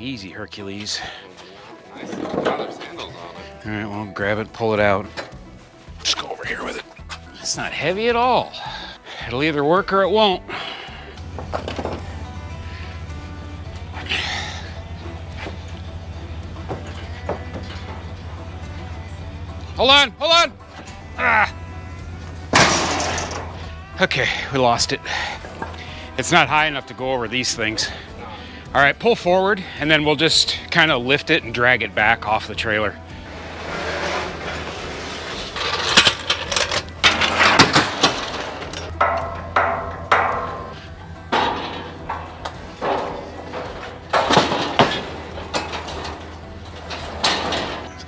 Easy, Hercules. Nice. There's handles on it. All right, well, grab it, pull it out. Just go over here with it. It's not heavy at all. It'll either work or it won't. Hold on, hold on. Ah. Okay, we lost it. It's not high enough to go over these things. All right, pull forward, and then we'll just kind of lift it and drag it back off the trailer.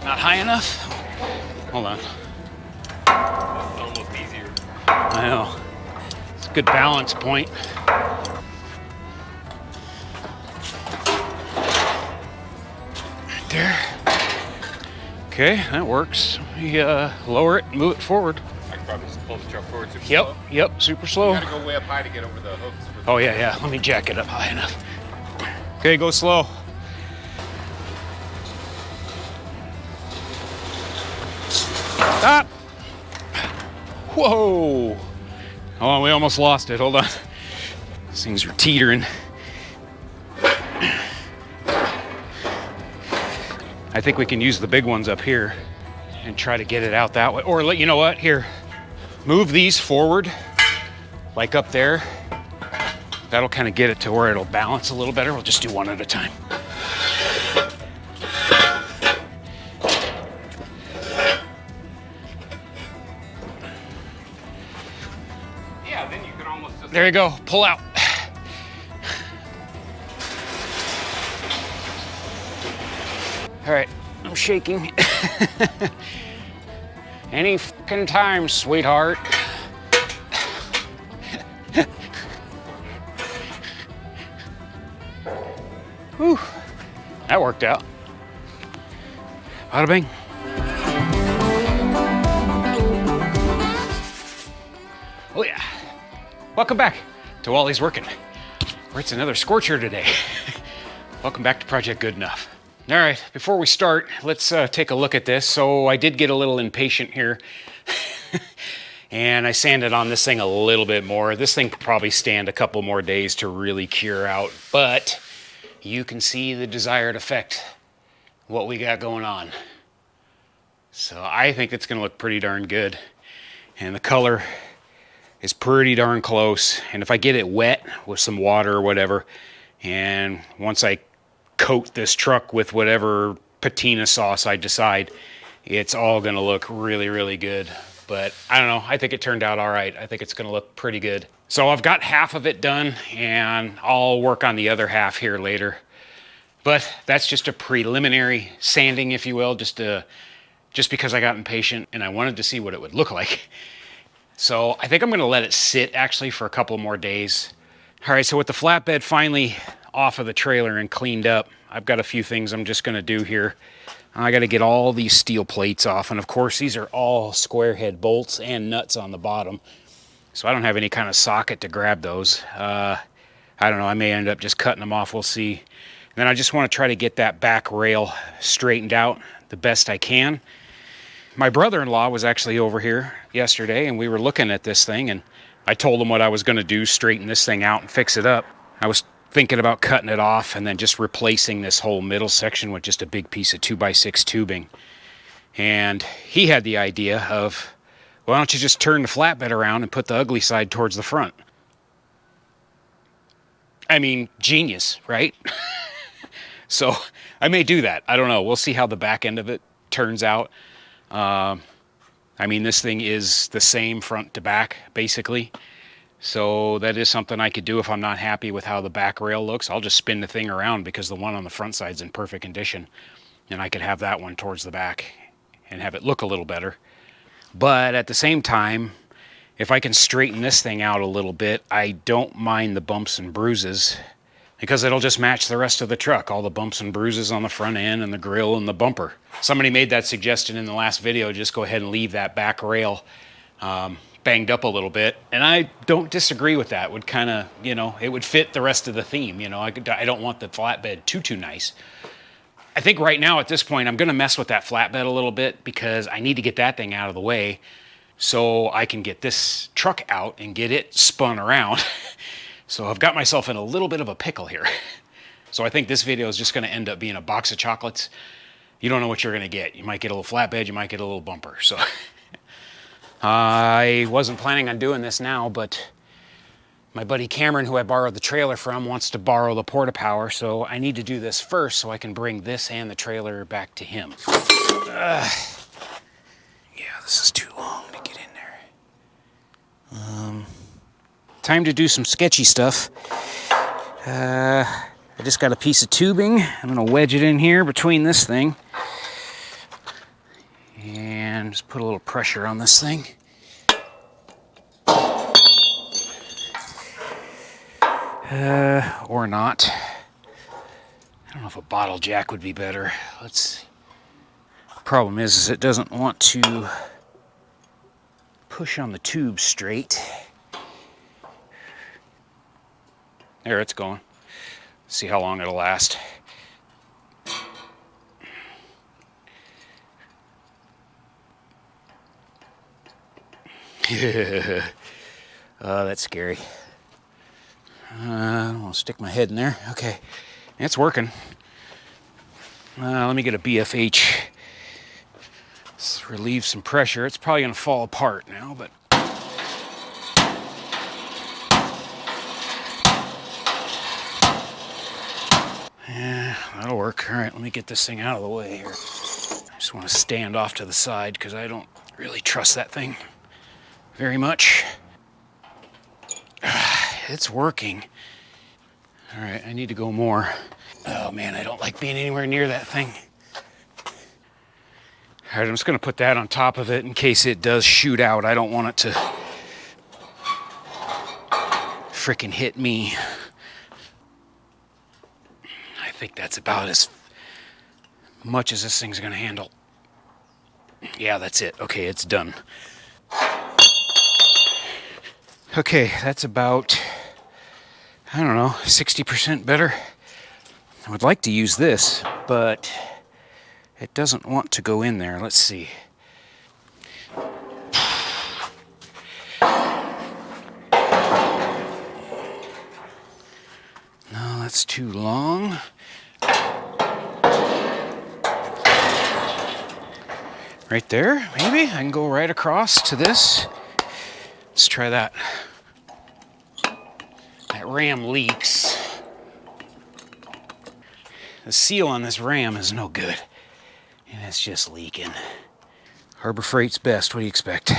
Not high enough? Hold on. It's almost easier. I know. It's a good balance point. Right there. Okay, that works. We lower it and move it forward. I can probably just pull the truck forward super slow. Yep, super slow. You gotta go way up high to get over the hooks. Oh yeah, let me jack it up high enough. Okay, go slow. Stop! Whoa! Oh, we almost lost it, hold on. These things are teetering. I think we can use the big ones up here and try to get it out that way. Or you know what, here, move these forward, like up there. That'll kind of get it to where it'll balance a little better. We'll just do one at a time. Yeah, then you can almost just... There you go, pull out. All right, I'm shaking. Any fucking time, sweetheart. Whew, that worked out. Bada bing. Oh yeah. Welcome back to Wally's Working, where it's another scorcher today. Welcome back to Project Good Enough. All right, before we start, let's take a look at this. So I did get a little impatient here and I sanded on this thing a little bit more. This thing could probably stand a couple more days to really cure out, but you can see the desired effect, what we got going on. So I think it's gonna look pretty darn good. And the color is pretty darn close. And if I get it wet with some water or whatever, and once I coat this truck with whatever patina sauce I decide, it's all gonna look really, really good. But I don't know, I think it turned out all right. I think it's gonna look pretty good. So I've got half of it done and I'll work on the other half here later. But that's just a preliminary sanding, if you will, just because I got impatient and I wanted to see what it would look like. So I think I'm gonna let it sit actually for a couple more days. All right, so with the flatbed finally off of the trailer and cleaned up, I've got a few things I'm just gonna do here. I gotta get all these steel plates off, and of course these are all square head bolts and nuts on the bottom. So I don't have any kind of socket to grab those. I don't know, I may end up just cutting them off, we'll see. And then I just wanna try to get that back rail straightened out the best I can. My brother-in-law was actually over here yesterday and we were looking at this thing and I told him what I was gonna do, straighten this thing out and fix it up. I was thinking about cutting it off and then just replacing this whole middle section with just a big piece of 2x6 tubing. And he had the idea of, why don't you just turn the flatbed around and put the ugly side towards the front? I mean, genius, right? So I may do that. I don't know. We'll see how the back end of it turns out. I mean, this thing is the same front to back, basically. So that is something I could do if I'm not happy with how the back rail looks. I'll just spin the thing around because the one on the front side's in perfect condition. And I could have that one towards the back and have it look a little better. But at the same time, if I can straighten this thing out a little bit, I don't mind the bumps and bruises because it'll just match the rest of the truck, all the bumps and bruises on the front end and the grill and the bumper. Somebody made that suggestion in the last video, just go ahead and leave that back rail banged up a little bit, and I don't disagree with that. Would kind of, you know, it would fit the rest of the theme. You know, I don't want the flatbed too nice. I think right now at this point I'm going to mess with that flatbed a little bit because I need to get that thing out of the way so I can get this truck out and get it spun around. So I've got myself in a little bit of a pickle here. So I think this video is just going to end up being a box of chocolates. You don't know what you're going to get. You might get a little flatbed, you might get a little bumper. So I wasn't planning on doing this now, but my buddy Cameron, who I borrowed the trailer from, wants to borrow the porta-power, so I need to do this first so I can bring this and the trailer back to him. Yeah, this is too long to get in there. Time to do some sketchy stuff. I just got a piece of tubing. I'm gonna wedge it in here between this thing. And just put a little pressure on this thing. Or not. I don't know if a bottle jack would be better. Let's see. The problem is it doesn't want to push on the tube straight. There, it's going. See how long it'll last. That's scary. I'll stick my head in there. Okay, it's working. Let me get a BFH. Let's relieve some pressure. It's probably gonna fall apart now, but yeah, that'll work. All right, let me get this thing out of the way here. I just want to stand off to the side because I don't really trust that thing very much. It's working. All right, I need to go more. Oh man, I don't like being anywhere near that thing. All right, I'm just gonna put that on top of it in case it does shoot out. I don't want it to frickin' hit me. I think that's about as much as this thing's gonna handle. Yeah, that's it. Okay, it's done. Okay, that's about, I don't know, 60% better. I would like to use this, but it doesn't want to go in there. Let's see. No, that's too long. Right there, maybe? I can go right across to this. Let's try that. That ram leaks. The seal on this ram is no good. And it's just leaking. Harbor Freight's best, what do you expect?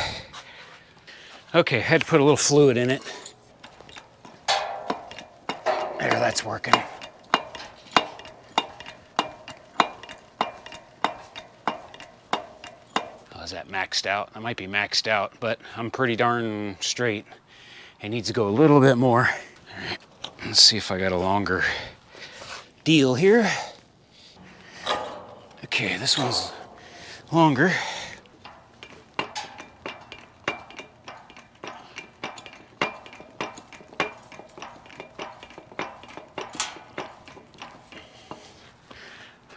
Okay, had to put a little fluid in it. There, that's working. Is that maxed out? That might be maxed out, but I'm pretty darn straight. It needs to go a little bit more. All right, let's see if I got a longer deal here. Okay, this one's longer.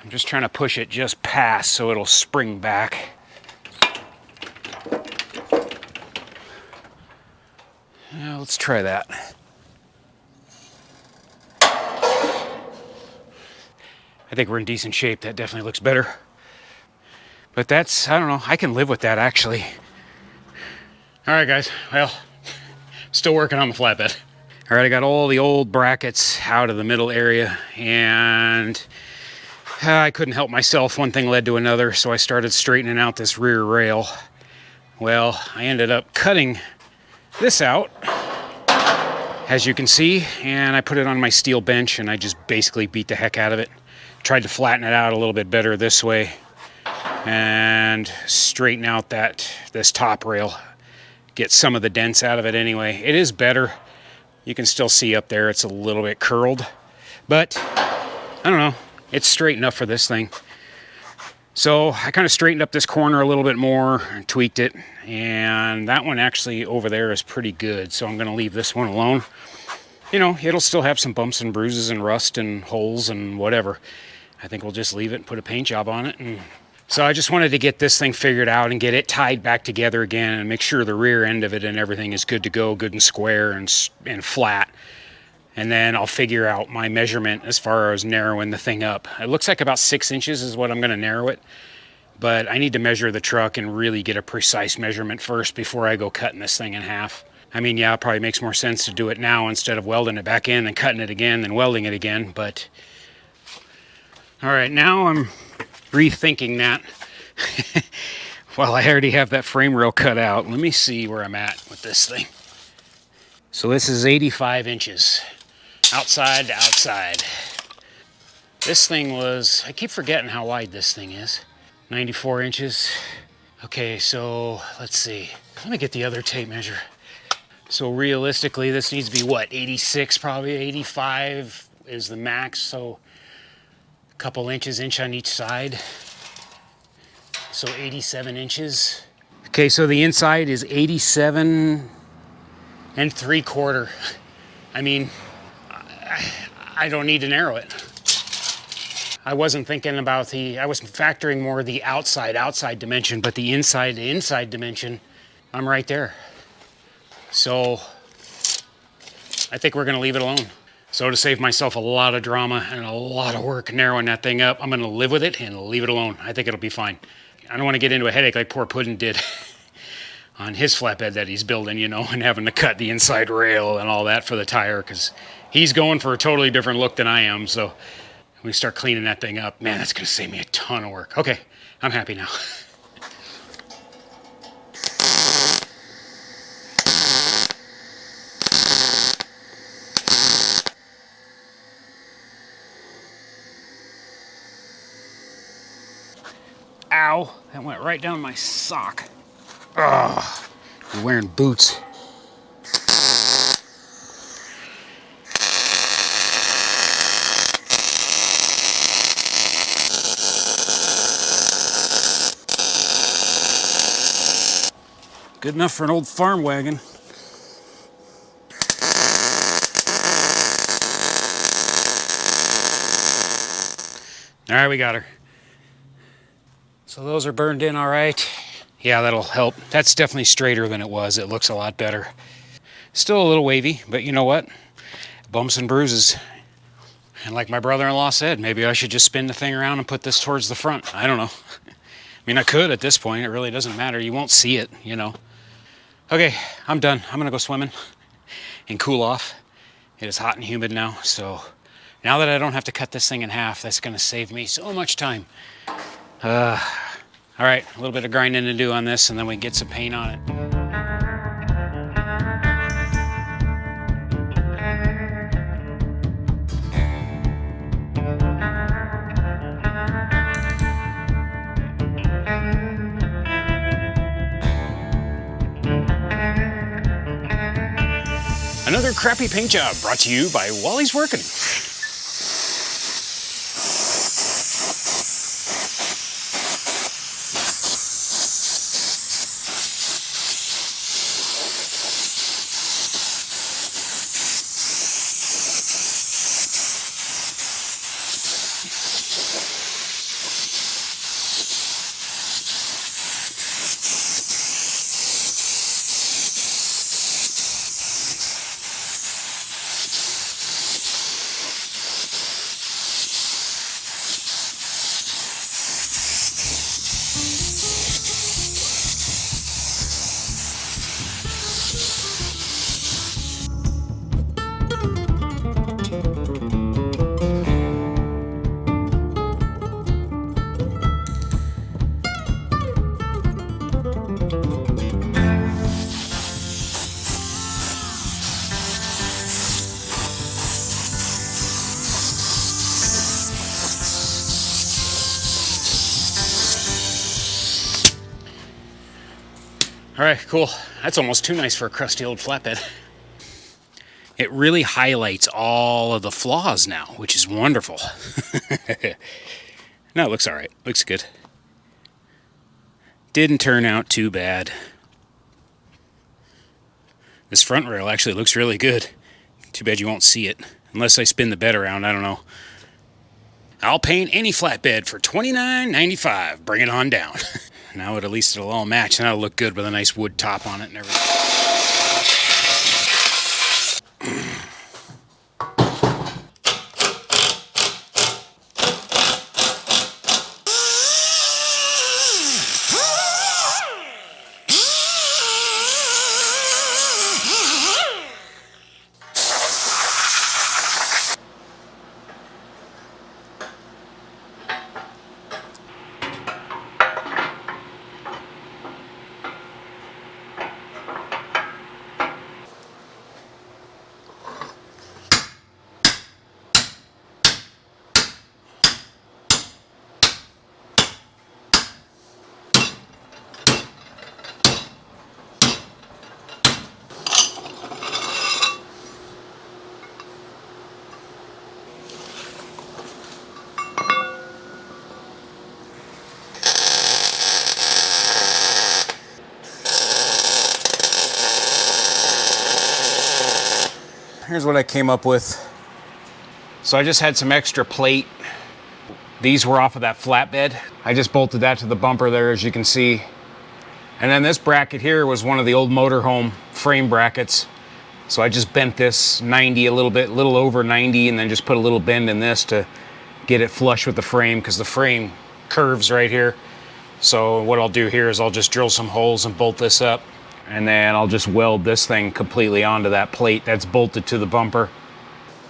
I'm just trying to push it just past so it'll spring back. Yeah, let's try that. I think we're in decent shape. That definitely looks better. But that's, I don't know, I can live with that actually. All right, guys, well, still working on the flatbed. All right, I got all the old brackets out of the middle area and I couldn't help myself. One thing led to another, so I started straightening out this rear rail. Well, I ended up cutting this out, as you can see, and I put it on my steel bench and I just basically beat the heck out of it. Tried to flatten it out a little bit better this way and straighten out this top rail. Get some of the dents out of it anyway. It is better. You can still see up there it's a little bit curled, but I don't know. It's straight enough for this thing. So I kind of straightened up this corner a little bit more and tweaked it, and that one actually over there is pretty good, so I'm going to leave this one alone. You know, it'll still have some bumps and bruises and rust and holes and whatever. I think we'll just leave it and put a paint job on it. And so I just wanted to get this thing figured out and get it tied back together again and make sure the rear end of it and everything is good to go, good and square and flat. And then I'll figure out my measurement as far as narrowing the thing up. It looks like about 6 inches is what I'm going to narrow it. But I need to measure the truck and really get a precise measurement first before I go cutting this thing in half. I mean, yeah, it probably makes more sense to do it now instead of welding it back in and cutting it again and welding it again. But all right, now I'm rethinking that. Well, I already have that frame rail cut out. Let me see where I'm at with this thing. So this is 85 inches. Outside to outside. This thing was, I keep forgetting how wide this thing is. 94 inches. Okay, so let's see. Let me get the other tape measure. So realistically, this needs to be what, 86, probably 85 is the max. So a couple inches, inch on each side. So 87 inches. Okay, so the inside is 87 3/4. I mean, I don't need to narrow it. I wasn't thinking about I was factoring more the outside dimension, but the inside dimension, I'm right there. So I think we're gonna leave it alone. So to save myself a lot of drama and a lot of work narrowing that thing up, I'm gonna live with it and leave it alone. I think it'll be fine. I don't wanna get into a headache like poor Puddin did on his flatbed that he's building, you know, and having to cut the inside rail and all that for the tire, because he's going for a totally different look than I am. So when we start cleaning that thing up, man, that's gonna save me a ton of work. Okay, I'm happy now. Ow, that went right down my sock. Ugh, I'm wearing boots. Good enough for an old farm wagon. All right, we got her. So those are burned in all right. Yeah, that'll help. That's definitely straighter than it was. It looks a lot better. Still a little wavy, but you know what? Bumps and bruises. And like my brother-in-law said, maybe I should just spin the thing around and put this towards the front. I don't know. I mean, I could at this point. It really doesn't matter. You won't see it, you know. Okay, I'm done. I'm gonna go swimming and cool off. It is hot and humid now, so now that I don't have to cut this thing in half, that's gonna save me so much time. All right, a little bit of grinding to do on this, and then we can get some paint on it. Another crappy paint job brought to you by Wally's Working. All right, cool. That's almost too nice for a crusty old flatbed. It really highlights all of the flaws now, which is wonderful. No, it looks all right. Looks good. Didn't turn out too bad. This front rail actually looks really good. Too bad you won't see it. Unless I spin the bed around, I don't know. I'll paint any flatbed for $29.95. Bring it on down. Now at least it'll all match, and that'll look good with a nice wood top on it and everything. Here's what I came up with. So I just had some extra plate. These were off of that flatbed. I just bolted that to the bumper there, as you can see. And then this bracket here was one of the old motorhome frame brackets. So I just bent this 90 a little over 90, and then just put a little bend in this to get it flush with the frame, because the frame curves right here. So what I'll do here is I'll just drill some holes and bolt this up. And then I'll just weld this thing completely onto that plate that's bolted to the bumper.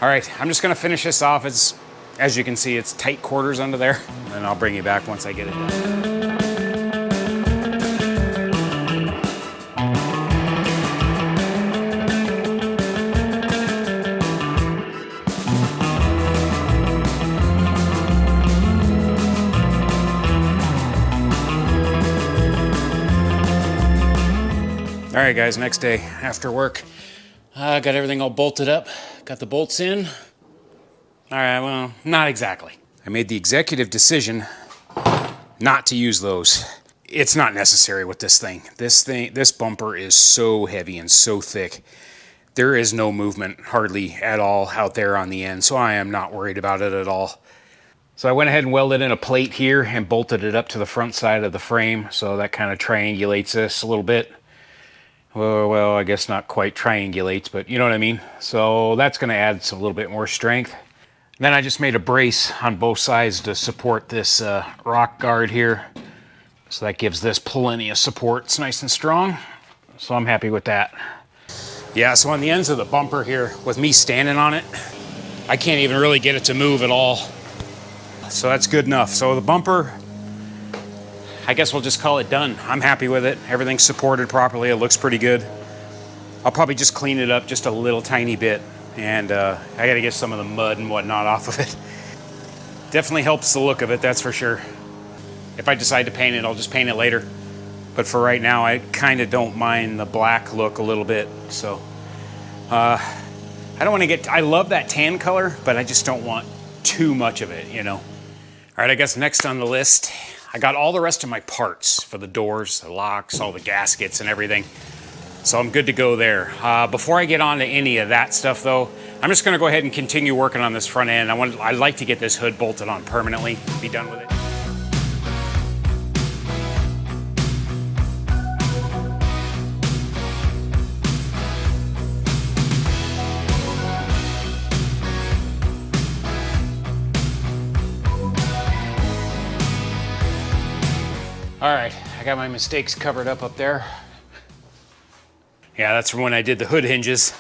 All right, I'm just gonna finish this off. As you can see, it's tight quarters under there. And I'll bring you back once I get it done. All right, guys, next day after work. Got everything all bolted up, got the bolts in. All right, well, not exactly. I made the executive decision not to use those. It's not necessary with this thing. This bumper is so heavy and so thick. There is no movement hardly at all out there on the end, so I am not worried about it at all. So I went ahead and welded in a plate here and bolted it up to the front side of the frame, so that kind of triangulates this a little bit. Well, I guess not quite triangulates, but you know what I mean. So that's going to add a little bit more strength. Then I just made a brace on both sides to support this rock guard here. So that gives this plenty of support. It's nice and strong. So I'm happy with that. Yeah, so on the ends of the bumper here, with me standing on it, I can't even really get it to move at all. So that's good enough. So the bumper, I guess we'll just call it done. I'm happy with it. Everything's supported properly. It looks pretty good. I'll probably just clean it up just a little tiny bit. And I gotta get some of the mud and whatnot off of it. Definitely helps the look of it, that's for sure. If I decide to paint it, I'll just paint it later. But for right now, I kind of don't mind the black look a little bit. So I don't want to get, I love that tan color, but I just don't want too much of it, you know. All right, I guess next on the list, I got all the rest of my parts for the doors, the locks, all the gaskets and everything. So I'm good to go there. Before I get on to any of that stuff though, I'm just gonna go ahead and continue working on this front end. I'd like to get this hood bolted on permanently, be done with it. All right, I got my mistakes covered up there. Yeah, that's from when I did the hood hinges.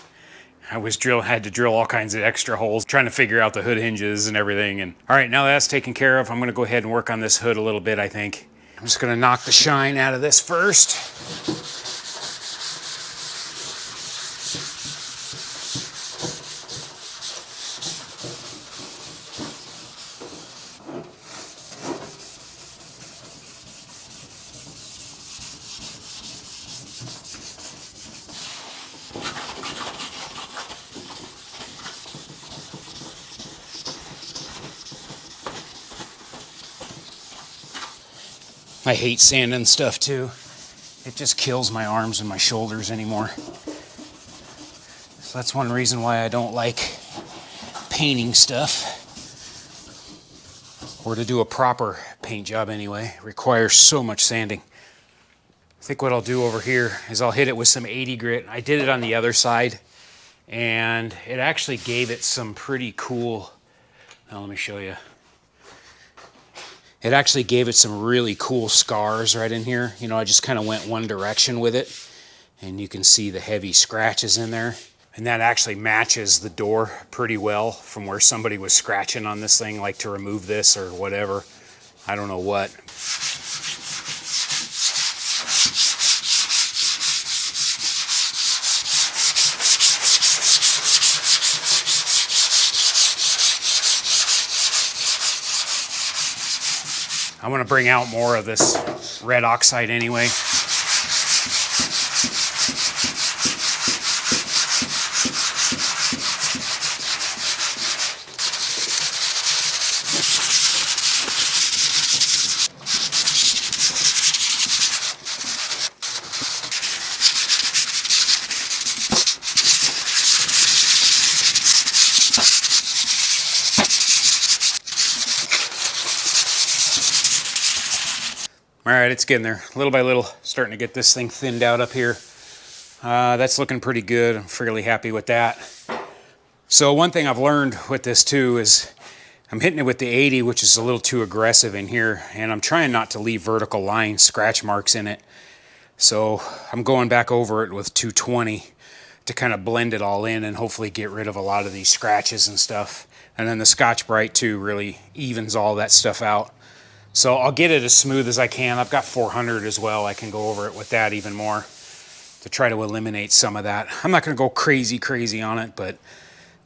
I had to drill all kinds of extra holes, trying to figure out the hood hinges and everything. And all right, now that's taken care of, I'm gonna go ahead and work on this hood a little bit, I think. I'm just gonna knock the shine out of this first. I hate sanding stuff too. It just kills my arms and my shoulders anymore. So that's one reason why I don't like painting stuff. Or to do a proper paint job anyway. It requires so much sanding. I think what I'll do over here is I'll hit it with some 80 grit. I did it on the other side, and it actually gave it some pretty cool, now let me show you. It actually gave it some really cool scars right in here. You know, I just kind of went one direction with it, and you can see the heavy scratches in there. And that actually matches the door pretty well from where somebody was scratching on this thing, like to remove this or whatever. I don't know what. I want to bring out more of this red oxide anyway. All right, it's getting there. Little by little, starting to get this thing thinned out up here. That's looking pretty good. I'm fairly happy with that. So one thing I've learned with this too is I'm hitting it with the 80, which is a little too aggressive in here, and I'm trying not to leave vertical lines, scratch marks in it. So I'm going back over it with 220 to kind of blend it all in and hopefully get rid of a lot of these scratches and stuff. And then the Scotch-Brite too really evens all that stuff out. So I'll get it as smooth as I can. I've got 400 as well. I can go over it with that even more to try to eliminate some of that. I'm not going to go crazy on it, but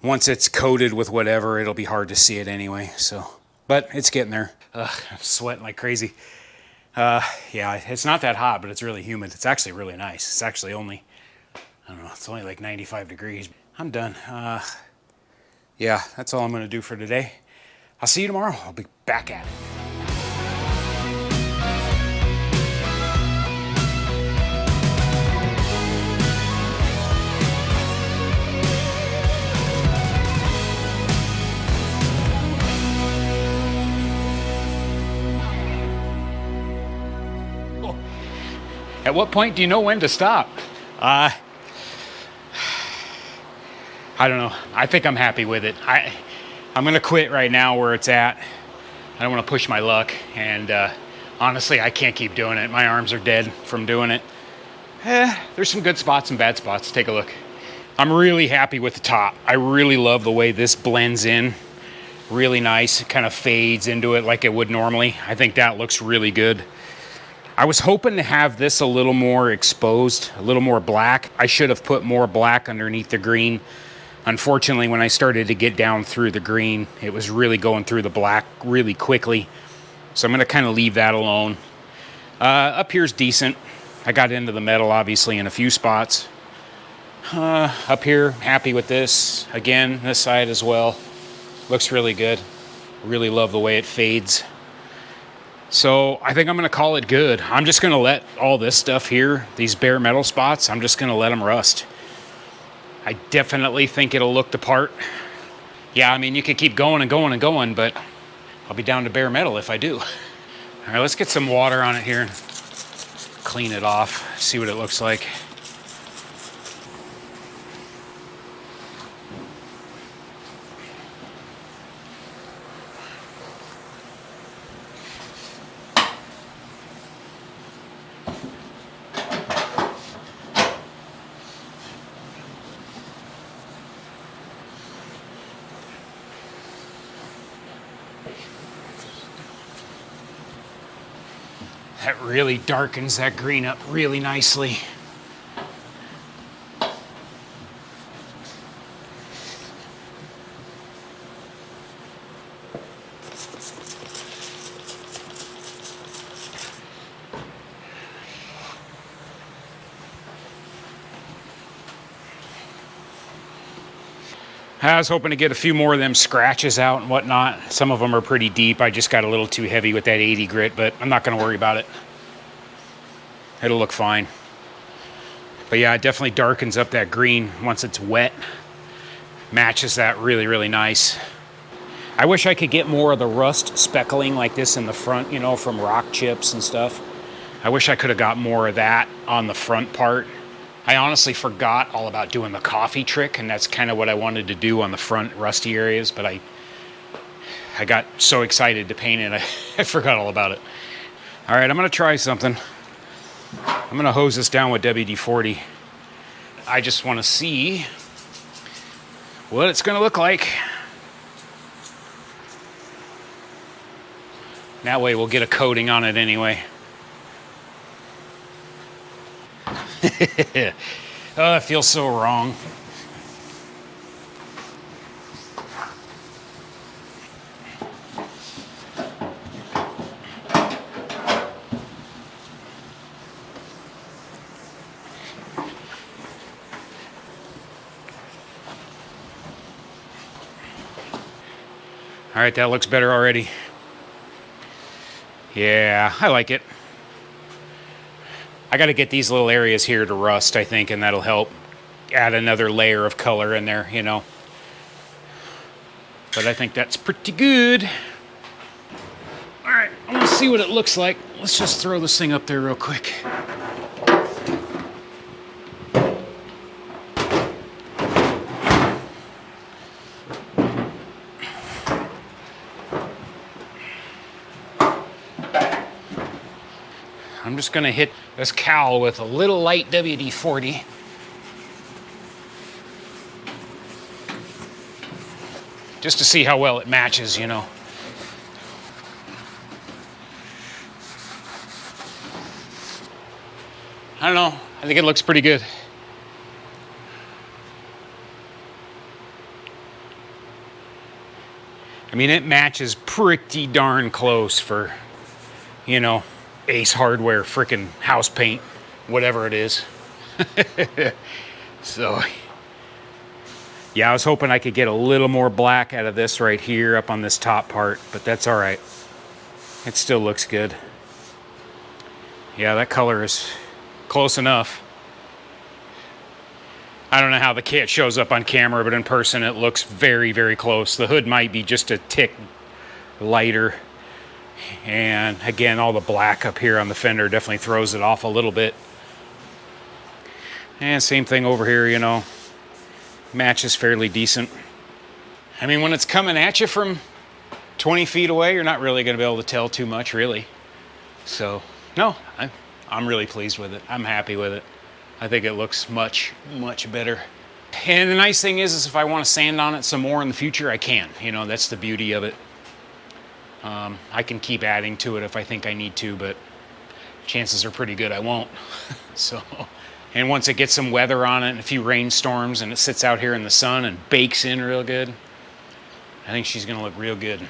once it's coated with whatever, it'll be hard to see it anyway. So, but it's getting there. Ugh, I'm sweating like crazy. Yeah, it's not that hot, but it's really humid. It's actually really nice. It's actually only, I don't know, it's only like 95 degrees. I'm done. Yeah, that's all I'm going to do for today. I'll see you tomorrow. I'll be back at it. At what point do you know when to stop? I don't know. I think I'm happy with it. I'm going to quit right now where it's at. I don't want to push my luck. And honestly, I can't keep doing it. My arms are dead from doing it. There's some good spots and bad spots. Take a look. I'm really happy with the top. I really love the way this blends in. Really nice. It kind of fades into it like it would normally. I think that looks really good. I was hoping to have this a little more exposed, a little more black. I should have put more black underneath the green. Unfortunately, when I started to get down through the green, it was really going through the black really quickly. So I'm going to kind of leave that alone. Up here's decent. I got into the metal, obviously, in a few spots. Up here, happy with this. Again, this side as well. Looks really good. Really love the way it fades. So I think I'm going to call it good. I'm just going to let all this stuff here, these bare metal spots, I'm just going to let them rust. I definitely think it'll look the part. Yeah, I mean, you could keep going and going and going, but I'll be down to bare metal if I do. All right, let's get some water on it here and clean it off, see what it looks like. That really darkens that green up really nicely. I was hoping to get a few more of them scratches out and whatnot. Some of them are pretty deep. I just got a little too heavy with that 80 grit, but I'm not going to worry about it. It'll look fine. But yeah, it definitely darkens up that green once it's wet. Matches that really, really nice. I wish I could get more of the rust speckling like this in the front, you know, from rock chips and stuff. I wish I could have got more of that on the front part. I honestly forgot all about doing the coffee trick, and that's kind of what I wanted to do on the front rusty areas, but I got so excited to paint it, I forgot all about it. All right, I'm gonna try something. I'm gonna hose this down with WD-40. I just wanna see what it's gonna look like. That way we'll get a coating on it anyway. Oh, it feels so wrong. All right, that looks better already. Yeah, I like it. I got to get these little areas here to rust, I think, and that'll help add another layer of color in there, you know. But I think that's pretty good. All right, I want to see what it looks like. Let's just throw this thing up there real quick. I'm just gonna hit this cowl with a little light WD-40. Just to see how well it matches, you know. I don't know, I think it looks pretty good. I mean, it matches pretty darn close for, you know, Ace Hardware frickin' house paint, whatever it is. So, yeah, I was hoping I could get a little more black out of this right here up on this top part, but that's all right. It still looks good. Yeah, that color is close enough. I don't know how the kit shows up on camera, but in person it looks very, very close. The hood might be just a tick lighter. And again, all the black up here on the fender definitely throws it off a little bit. And same thing over here, you know, matches fairly decent. I mean, when it's coming at you from 20 feet away, you're not really going to be able to tell too much, really. So, no, I'm really pleased with it. I'm happy with it. I think it looks much, much better. And the nice thing is if I want to sand on it some more in the future, I can. You know, that's the beauty of it. I can keep adding to it if I think I need to, but chances are pretty good I won't. So, and once it gets some weather on it and a few rainstorms and it sits out here in the sun and bakes in real good, I think she's gonna look real good.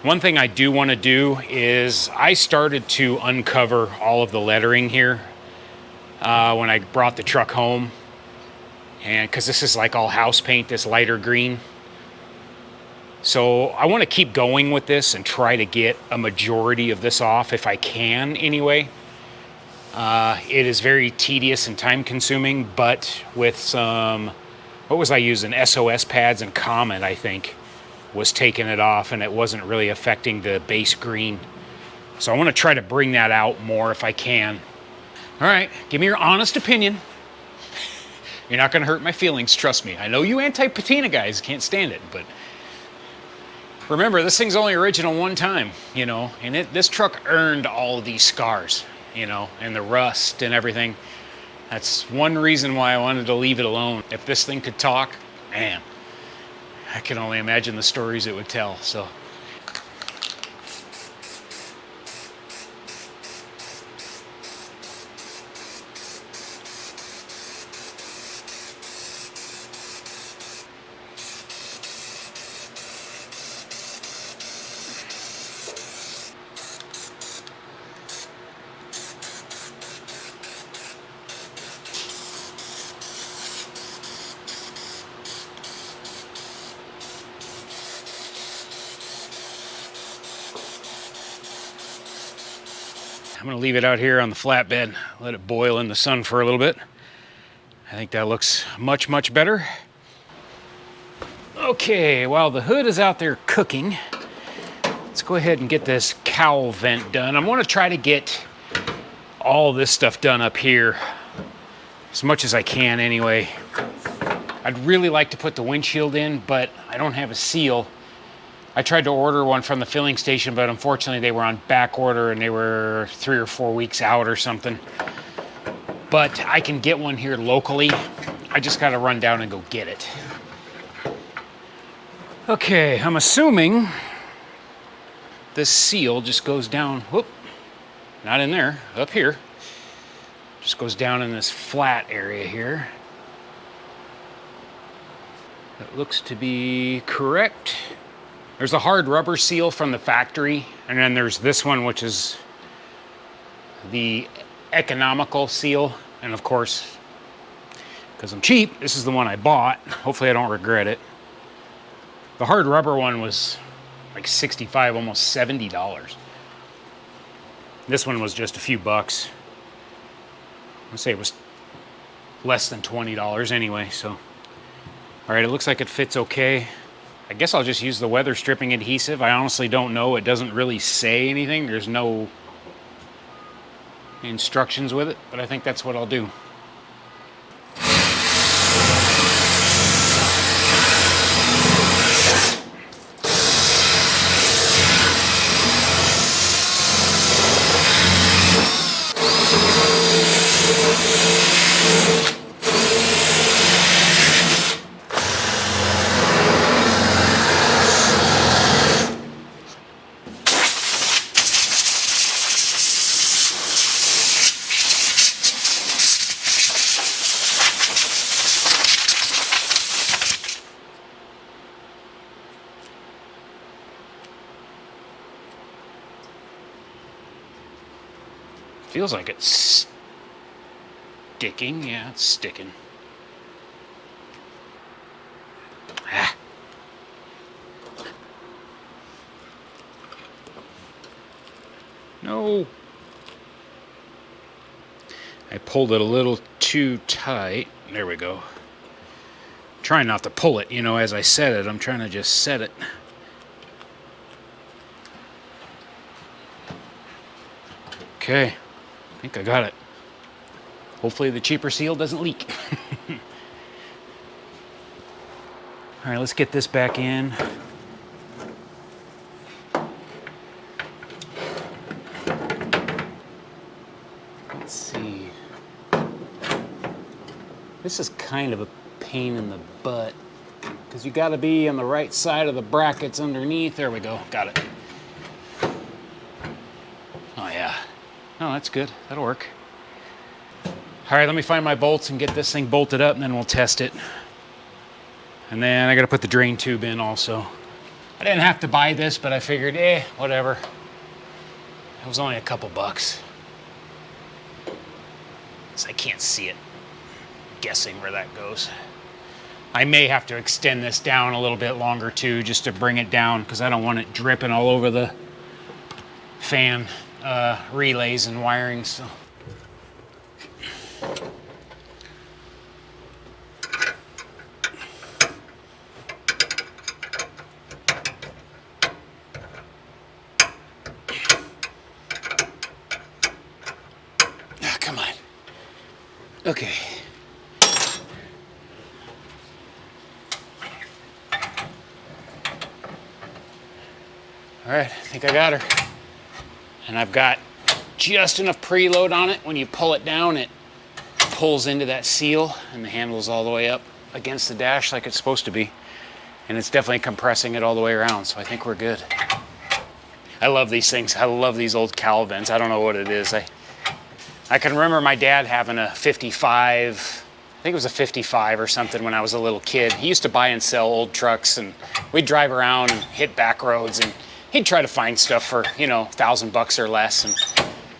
One thing I do want to do is I started to uncover all of the lettering here when I brought the truck home, and because this is like all house paint, this lighter green. So I want to keep going with this and try to get a majority of this off if I can anyway. It is very tedious and time consuming, but with some, what was I using? SOS pads and Comet, I think, was taking it off, and it wasn't really affecting the base green. So I want to try to bring that out more if I can. All right, give me your honest opinion. You're not going to hurt my feelings, trust me. I know you anti-patina guys can't stand it, but remember, this thing's only original one time, you know, and this truck earned all of these scars, you know, and the rust and everything. That's one reason why I wanted to leave it alone. If this thing could talk, man, I can only imagine the stories it would tell, so. I'm gonna leave it out here on the flatbed, let it boil in the sun for a little bit. I think that looks much, much better. Okay, while the hood is out there cooking, let's go ahead and get this cowl vent done. I'm gonna try to get all this stuff done up here as much as I can anyway. I'd really like to put the windshield in, but I don't have a seal. I tried to order one from the filling station, but unfortunately they were on back order and they were 3 or 4 weeks out or something. But I can get one here locally. I just gotta run down and go get it. Okay, I'm assuming this seal just goes down, whoop, not in there, up here. Just goes down in this flat area here. That looks to be correct. There's a hard rubber seal from the factory, and then there's this one, which is the economical seal. And of course, because I'm cheap, this is the one I bought. Hopefully I don't regret it. The hard rubber one was like $65, almost $70. This one was just a few bucks. I'd say it was less than $20 anyway, so. All right, it looks like it fits okay. I guess I'll just use the weather stripping adhesive. I honestly don't know. It doesn't really say anything. There's no instructions with it, but I think that's what I'll do. Feels like it's sticking. Yeah, it's sticking. Ah. No. I pulled it a little too tight. There we go. Trying not to pull it, you know, as I set it. I'm trying to just set it. Okay. I think I got it. Hopefully the cheaper seal doesn't leak. All right, let's get this back in. Let's see. This is kind of a pain in the butt because you got to be on the right side of the brackets underneath. There we go. Got it. Oh, yeah. Oh, that's good. That'll work. All right, let me find my bolts and get this thing bolted up, and then we'll test it. And then I got to put the drain tube in also. I didn't have to buy this, but I figured, whatever. It was only a couple bucks. So I can't see it. I'm guessing where that goes. I may have to extend this down a little bit longer too, just to bring it down, because I don't want it dripping all over the fan relays and wiring. So. Ah, come on. Okay. All right, I think I got her. And I've got just enough preload on it. When you pull it down, it pulls into that seal and the handle's all the way up against the dash like it's supposed to be. And it's definitely compressing it all the way around, so I think we're good. I love these things. I love these old cowl vents. I don't know what it is. I can remember my dad having a 55, I think it was a 55 or something when I was a little kid. He used to buy and sell old trucks, and we'd drive around and hit back roads, and he'd try to find stuff for, you know, $1,000 or less and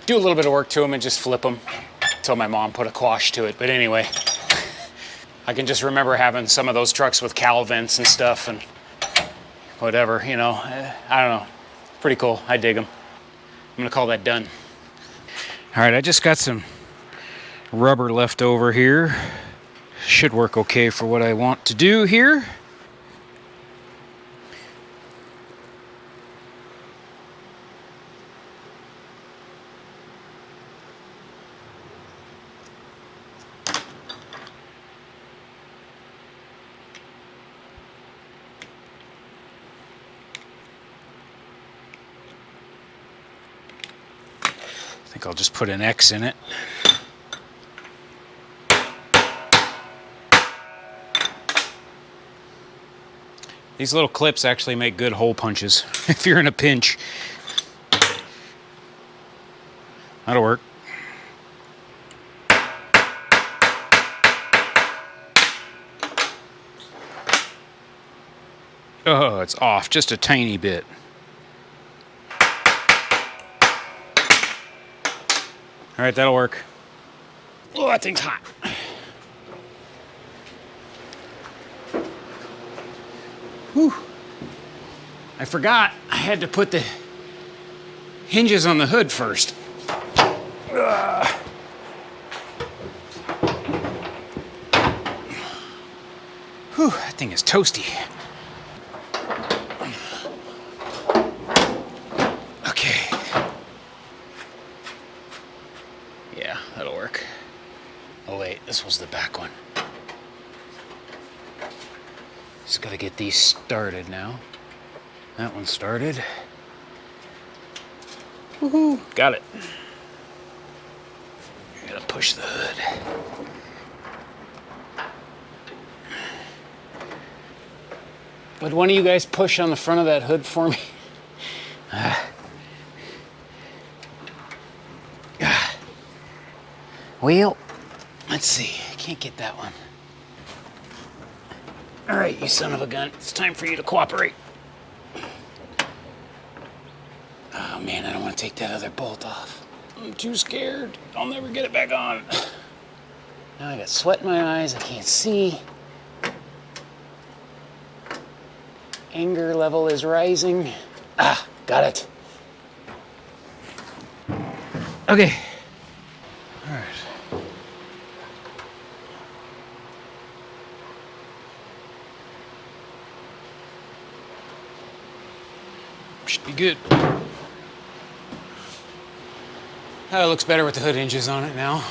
do a little bit of work to them and just flip them until my mom put a quash to it. But anyway, I can just remember having some of those trucks with cowl vents and stuff and whatever, you know. I don't know. Pretty cool. I dig them. I'm gonna call that done. All right, I just got some rubber left over here. Should work okay for what I want to do here. I think I'll just put an X in it. These little clips actually make good hole punches if you're in a pinch. That'll work. Oh, it's off just a tiny bit. All right, that'll work. Oh, that thing's hot. Whew. I forgot I had to put the hinges on the hood first. Whew, that thing is toasty. Okay. Yeah, that'll work. Oh wait, this was the back one. Just gotta get these started now. That one started. Woohoo! Got it. Gotta push the hood. Would one of you guys push on the front of that hood for me? Well, let's see. I can't get that one. All right, you son of a gun. It's time for you to cooperate. Oh man, I don't want to take that other bolt off. I'm too scared. I'll never get it back on. Now I got sweat in my eyes. I can't see. Anger level is rising. Ah, got it. Okay. All right. Should be good. It looks better with the hood hinges on it now.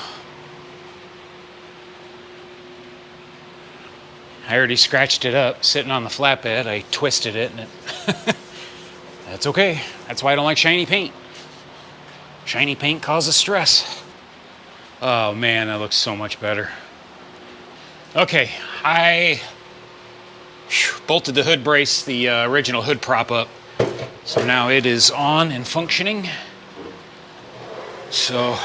I already scratched it up sitting on the flatbed. I twisted it and it that's okay. That's why I don't like shiny paint. Shiny paint causes stress. Oh man, that looks so much better. Okay, I bolted the hood brace, the original hood prop up. So now it is on and functioning. So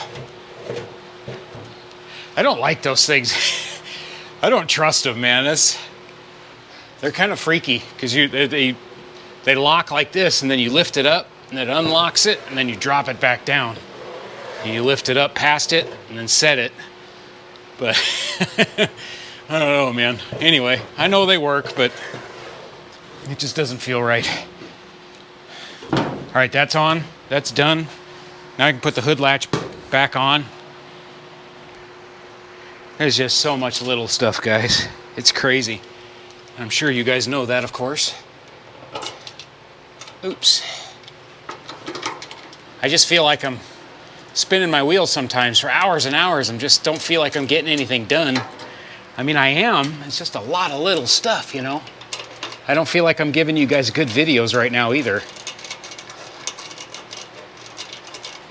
I don't like those things. I don't trust them, man. They're kind of freaky because they lock like this, and then you lift it up, and it unlocks it, and then you drop it back down. And you lift it up past it, and then set it. But I don't know, man. Anyway, I know they work, but it just doesn't feel right. All right, that's on. That's done. Now I can put the hood latch back on. There's just so much little stuff, guys. It's crazy. I'm sure you guys know that, of course. Oops. I just feel like I'm spinning my wheels sometimes for hours and hours and just don't feel like I'm getting anything done. I mean, I am. It's just a lot of little stuff, you know? I don't feel like I'm giving you guys good videos right now either.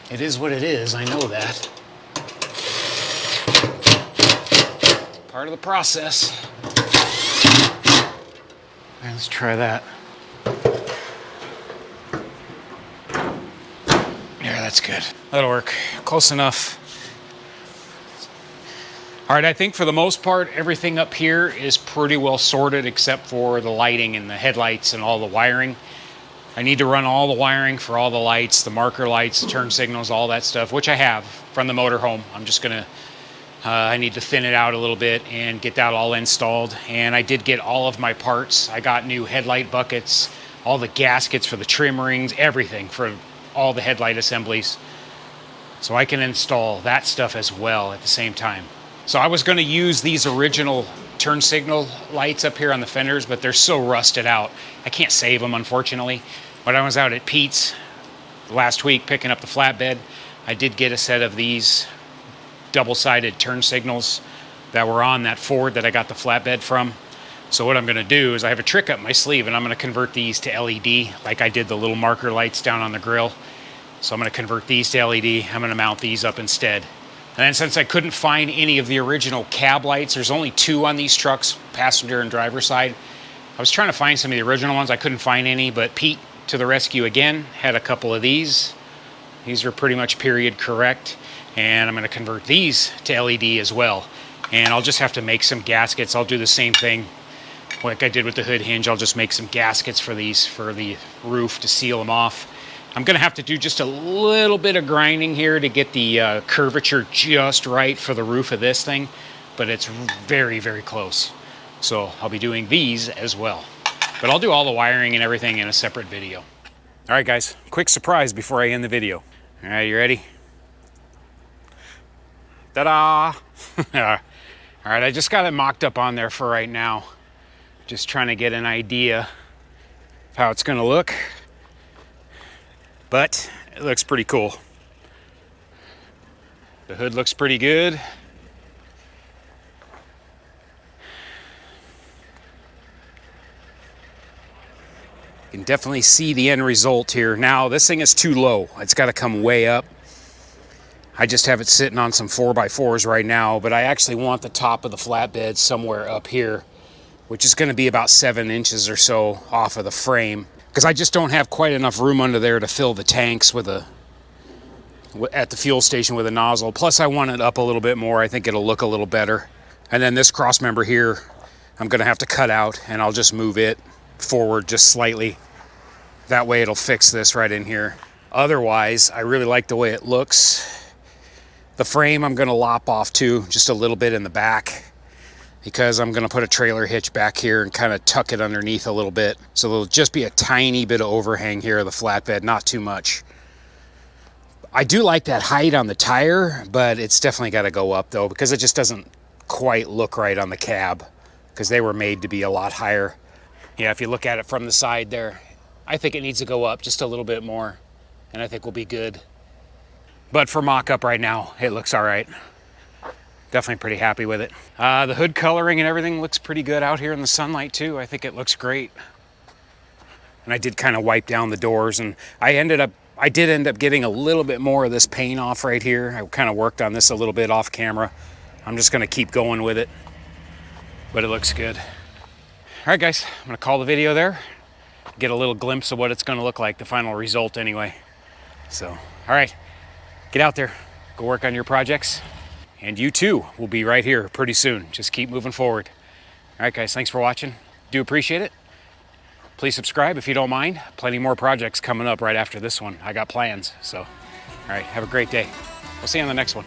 It is what it is, I know that. Part of the process. All right, let's try that. Yeah, that's good. That'll work. Close enough. All right, I think for the most part, everything up here is pretty well sorted except for the lighting and the headlights and all the wiring. I need to run all the wiring for all the lights, the marker lights, the turn signals, all that stuff, which I have from the motorhome. I'm just gonna, I need to thin it out a little bit and get that all installed. And I did get all of my parts. I got new headlight buckets, all the gaskets for the trim rings, everything for all the headlight assemblies. So I can install that stuff as well at the same time. So I was going to use these original turn signal lights up here on the fenders, but they're so rusted out. I can't save them, unfortunately. But I was out at Pete's last week picking up the flatbed. I did get a set of these double-sided turn signals that were on that Ford that I got the flatbed from. So what I'm going to do is I have a trick up my sleeve, and I'm going to convert these to LED like I did the little marker lights down on the grill. So I'm going to convert these to LED. I'm going to mount these up instead. And then since I couldn't find any of the original cab lights, there's only 2 on these trucks, passenger and driver side. I was trying to find some of the original ones. I couldn't find any, but Pete to the rescue again, had a couple of these. These are pretty much period correct. And I'm going to convert these to LED as well. And I'll just have to make some gaskets. I'll do the same thing like I did with the hood hinge. I'll just make some gaskets for these, for the roof to seal them off. I'm going to have to do just a little bit of grinding here to get the curvature just right for the roof of this thing, but it's very, very close. So I'll be doing these as well. But I'll do all the wiring and everything in a separate video. All right, guys, quick surprise before I end the video. All right, you ready? Ta-da! All right, I just got it mocked up on there for right now. Just trying to get an idea of how it's going to look. But it looks pretty cool. The hood looks pretty good. You can definitely see the end result here. Now, this thing is too low. It's got to come way up. I just have it sitting on some 4x4s right now, but I actually want the top of the flatbed somewhere up here, which is going to be about 7 inches or so off of the frame, because I just don't have quite enough room under there to fill the tanks with at the fuel station with a nozzle. Plus I want it up a little bit more. I think it'll look a little better. And then this cross member here, I'm going to have to cut out, and I'll just move it forward just slightly. That way it'll fix this right in here. Otherwise, I really like the way it looks. The frame I'm going to lop off too, just a little bit in the back, because I'm going to put a trailer hitch back here and kind of tuck it underneath a little bit. So there'll just be a tiny bit of overhang here of the flatbed, not too much. I do like that height on the tire, but it's definitely got to go up though, because it just doesn't quite look right on the cab, because they were made to be a lot higher. Yeah, if you look at it from the side there, I think it needs to go up just a little bit more, and I think we'll be good. But for mock-up right now, it looks all right. Definitely pretty happy with it. The hood coloring and everything looks pretty good out here in the sunlight too. I think it looks great. And I did kind of wipe down the doors, and I did end up getting a little bit more of this paint off right here. I kind of worked on this a little bit off camera. I'm just gonna keep going with it, but it looks good. All right, guys, I'm gonna call the video there. Get a little glimpse of what it's gonna look like, the final result anyway. So, all right, get out there, go work on your projects. And you too will be right here pretty soon. Just keep moving forward. All right, guys, thanks for watching. Do appreciate it. Please subscribe if you don't mind. Plenty more projects coming up right after this one. I got plans, so. All right, have a great day. We'll see you on the next one.